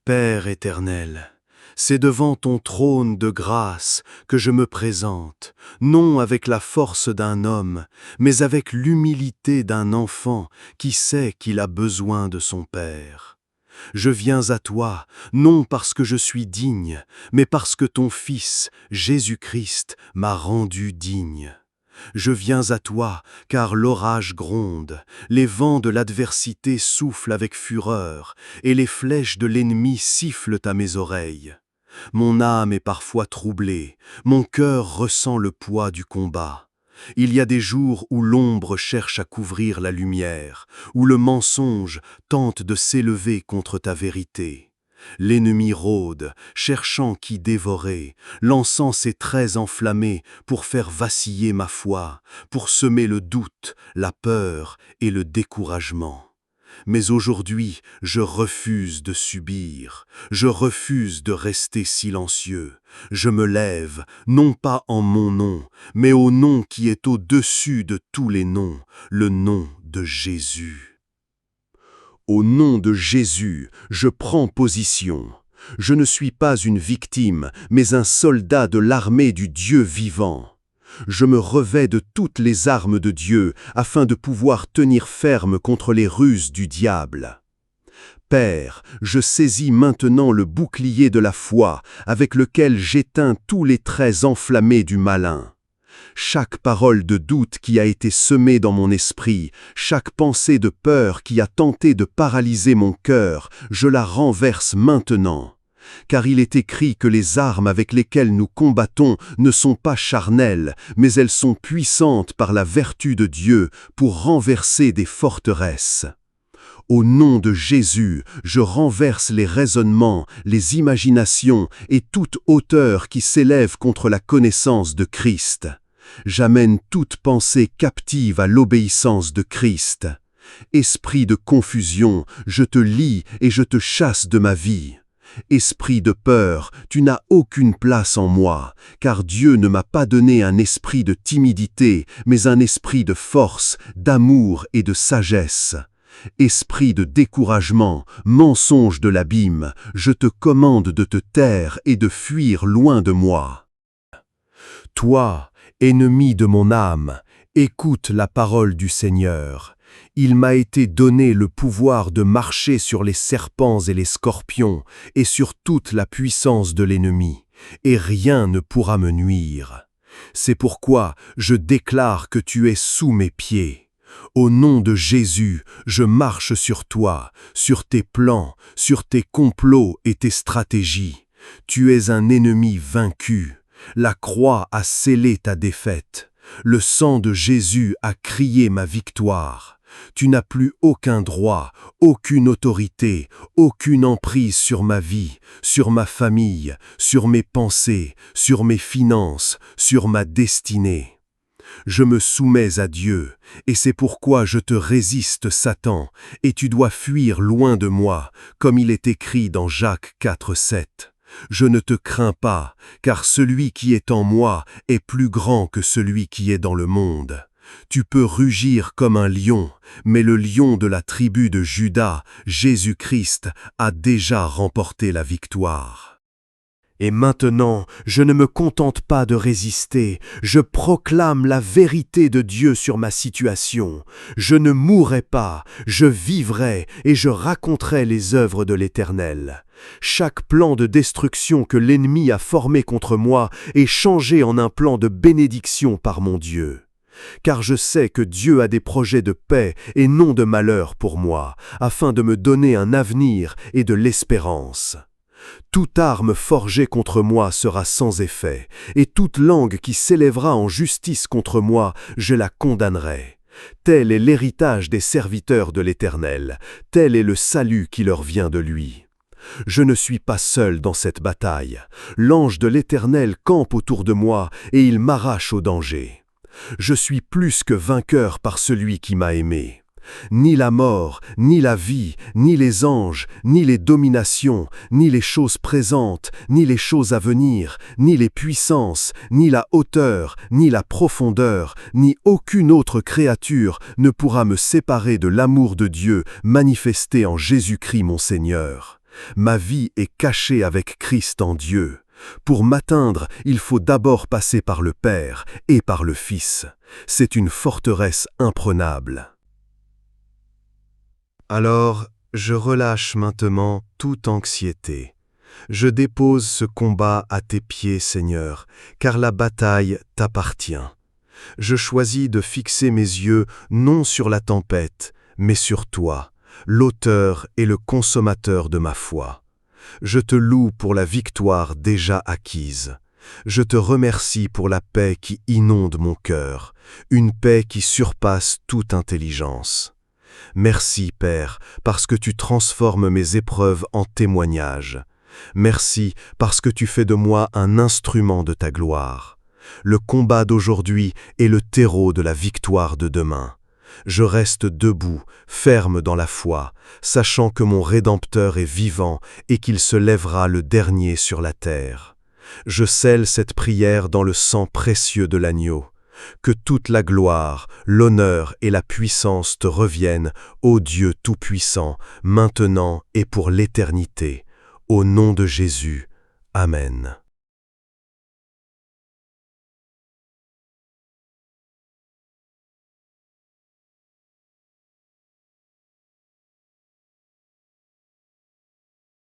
Père éternel, c'est devant ton trône de grâce que je me présente, non avec la force d'un homme, mais avec l'humilité d'un enfant qui sait qu'il a besoin de son Père. Je viens à toi, non parce que je suis digne, mais parce que ton Fils, Jésus-Christ, m'a rendu digne. Je viens à toi, car l'orage gronde, les vents de l'adversité soufflent avec fureur, et les flèches de l'ennemi sifflent à mes oreilles. Mon âme est parfois troublée, mon cœur ressent le poids du combat. Il y a des jours où l'ombre cherche à couvrir la lumière, où le mensonge tente de s'élever contre ta vérité. L'ennemi rôde, cherchant qui dévorer, lançant ses traits enflammés pour faire vaciller ma foi, pour semer le doute, la peur et le découragement. Mais aujourd'hui, je refuse de subir, je refuse de rester silencieux. Je me lève, non pas en mon nom, mais au nom qui est au-dessus de tous les noms, le nom de Jésus. Au nom de Jésus, je prends position. Je ne suis pas une victime, mais un soldat de l'armée du Dieu vivant. Je me revêts de toutes les armes de Dieu afin de pouvoir tenir ferme contre les ruses du diable. Père, je saisis maintenant le bouclier de la foi avec lequel j'éteins tous les traits enflammés du malin. Chaque parole de doute qui a été semée dans mon esprit, chaque pensée de peur qui a tenté de paralyser mon cœur, je la renverse maintenant. Car il est écrit que les armes avec lesquelles nous combattons ne sont pas charnelles, mais elles sont puissantes par la vertu de Dieu pour renverser des forteresses. Au nom de Jésus, je renverse les raisonnements, les imaginations et toute hauteur qui s'élève contre la connaissance de Christ. J'amène toute pensée captive à l'obéissance de Christ. Esprit de confusion, je te lie et je te chasse de ma vie. Esprit de peur, tu n'as aucune place en moi, car Dieu ne m'a pas donné un esprit de timidité, mais un esprit de force, d'amour et de sagesse. Esprit de découragement, mensonge de l'abîme, je te commande de te taire et de fuir loin de moi. Toi, ennemi de mon âme, écoute la parole du Seigneur. Il m'a été donné le pouvoir de marcher sur les serpents et les scorpions, et sur toute la puissance de l'ennemi, et rien ne pourra me nuire. C'est pourquoi je déclare que tu es sous mes pieds. Au nom de Jésus, je marche sur toi, sur tes plans, sur tes complots et tes stratégies. Tu es un ennemi vaincu. La croix a scellé ta défaite. Le sang de Jésus a crié ma victoire. Tu n'as plus aucun droit, aucune autorité, aucune emprise sur ma vie, sur ma famille, sur mes pensées, sur mes finances, sur ma destinée. Je me soumets à Dieu, et c'est pourquoi je te résiste, Satan, et tu dois fuir loin de moi, comme il est écrit dans Jacques 4:7. Je ne te crains pas, car celui qui est en moi est plus grand que celui qui est dans le monde. Tu peux rugir comme un lion, mais le lion de la tribu de Juda, Jésus-Christ, a déjà remporté la victoire. Et maintenant, je ne me contente pas de résister, je proclame la vérité de Dieu sur ma situation. Je ne mourrai pas, je vivrai et je raconterai les œuvres de l'Éternel. Chaque plan de destruction que l'ennemi a formé contre moi est changé en un plan de bénédiction par mon Dieu. Car je sais que Dieu a des projets de paix et non de malheur pour moi, afin de me donner un avenir et de l'espérance. Toute arme forgée contre moi sera sans effet, et toute langue qui s'élèvera en justice contre moi, je la condamnerai. Tel est l'héritage des serviteurs de l'Éternel, tel est le salut qui leur vient de lui. Je ne suis pas seul dans cette bataille. L'ange de l'Éternel campe autour de moi et il m'arrache au danger. Je suis plus que vainqueur par celui qui m'a aimé. Ni la mort, ni la vie, ni les anges, ni les dominations, ni les choses présentes, ni les choses à venir, ni les puissances, ni la hauteur, ni la profondeur, ni aucune autre créature ne pourra me séparer de l'amour de Dieu manifesté en Jésus-Christ mon Seigneur. Ma vie est cachée avec Christ en Dieu. Pour m'atteindre, il faut d'abord passer par le Père et par le Fils. C'est une forteresse imprenable. Alors, je relâche maintenant toute anxiété. Je dépose ce combat à tes pieds, Seigneur, car la bataille t'appartient. Je choisis de fixer mes yeux non sur la tempête, mais sur toi, l'auteur et le consommateur de ma foi. Je te loue pour la victoire déjà acquise. Je te remercie pour la paix qui inonde mon cœur, une paix qui surpasse toute intelligence. Merci, Père, parce que tu transformes mes épreuves en témoignages. Merci parce que tu fais de moi un instrument de ta gloire. Le combat d'aujourd'hui est le terreau de la victoire de demain. Je reste debout, ferme dans la foi, sachant que mon Rédempteur est vivant et qu'il se lèvera le dernier sur la terre. Je scelle cette prière dans le sang précieux de l'agneau. Que toute la gloire, l'honneur et la puissance te reviennent, ô Dieu Tout-Puissant, maintenant et pour l'éternité. Au nom de Jésus. Amen.